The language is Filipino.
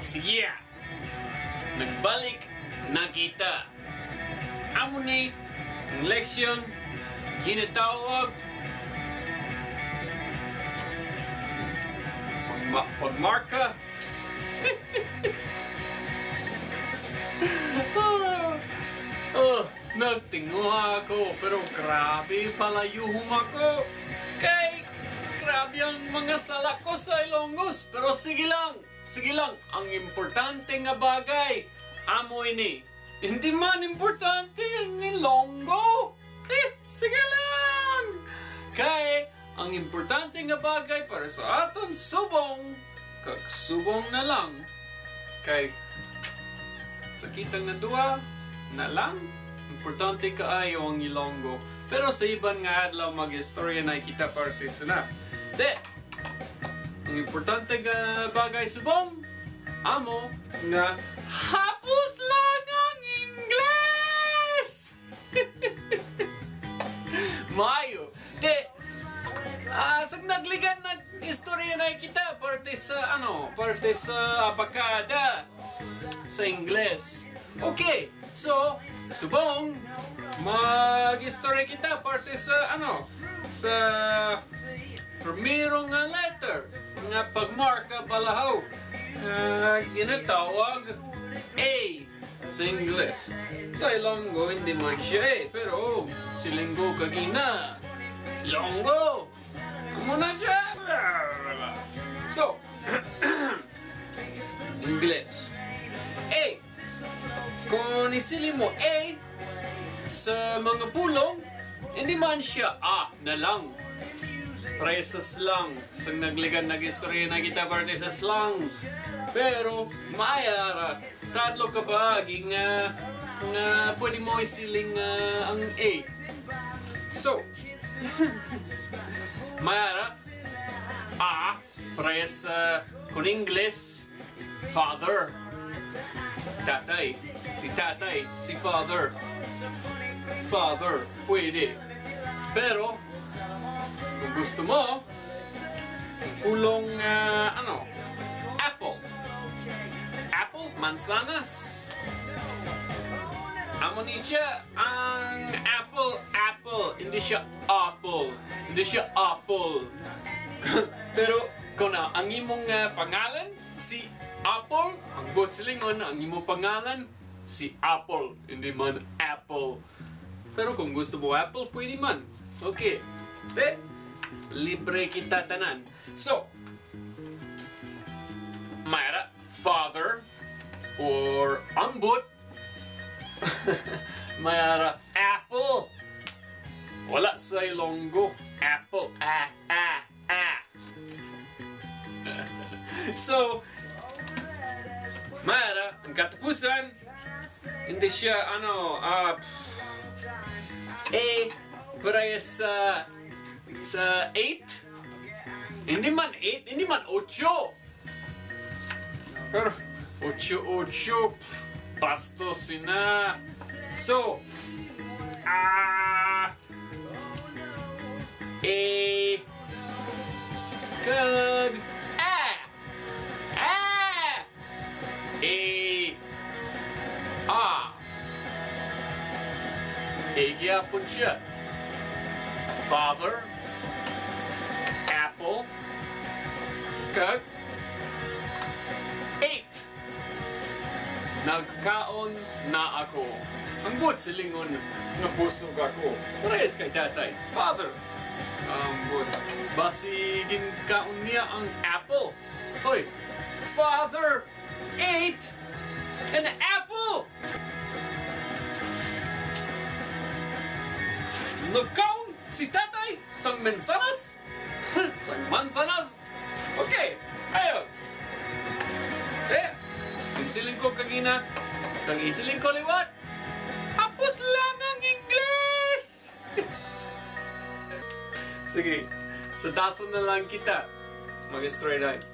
Sige, nagbalik na kita. Amo ni ang leksyon ginatawag pagmarka. Nagtinguha ako, pero grabe palayuhong ako. Kay grabe ang mga sala ko sa Ilonggos. Pero sige lang. Ang importante nga bagay, amo ini. Hindi man importante ang Ilonggo. Sige lang. Kay ang importante nga bagay para sa aton subong, kagsubong na lang. Kay sa kitang na duwa na lang, importante kaayo ang Ilonggo. Pero sa iban nga adlaw mag-istorya na kita partis na. Ang importante nga bagay subong, amo nga hapos lang ang Inggles. Mayo. Sag nagligan istorya na kita partis sa apakada sa Inggles. Okay, so subong mag-istorya kita parte sa sa primero nga letter nga pagmarka balahaw ginatawag A sa Ingles. Sa Ilonggo hindi man siya pero silinggo kagina Ilonggo muna siya. So Ingles A. Kung isilin mo A sa mga pulong, hindi man siya A na lang. Presa slang. Sa nagligan nag-istorya na kita parte sa slang. Pero, maayara. Tatlo ka ba nga pwede mo isiling ang A. So, maayara. A. Presa kung English, father. Tatay. Si tatay. Si father. Father. Pwede. Pero, kung gusto mo, pulong, apple. Apple, mansanas. Amo ni siya ang apple. Hindi siya apple. Pero, kung ang imong pangalan, si Apple, ang silingon, ang imong pangalan, si Apple, hindi man Apple. Pero kung gusto mo Apple, pwede man. Okay. Libre kita tanan. So, mayra, father, or ambot, mayra, apple. Wala sa Ilonggo. Apple. So, mayra, ang katapusan, hindi siya, para sa 8. Hindi man 8, hindi man 8. Pero 8, bastos sina. So, kag gyapon siya. Father, apple, kag 8. Nagkaon na ako. Ang buot silingon napusog ako. Parehas kay tatay. Father. Ang buot. Basi ginkaon niya ang apple. Hoy, father ate an apple. Nagkaon si tatay sang mansanas. Sang mansanas. Okay, ayos. Insiling ko kagina, kang isiling ko liwat. Hapos lang ang Ingles. Sige, sa tason na lang kita mag-story night.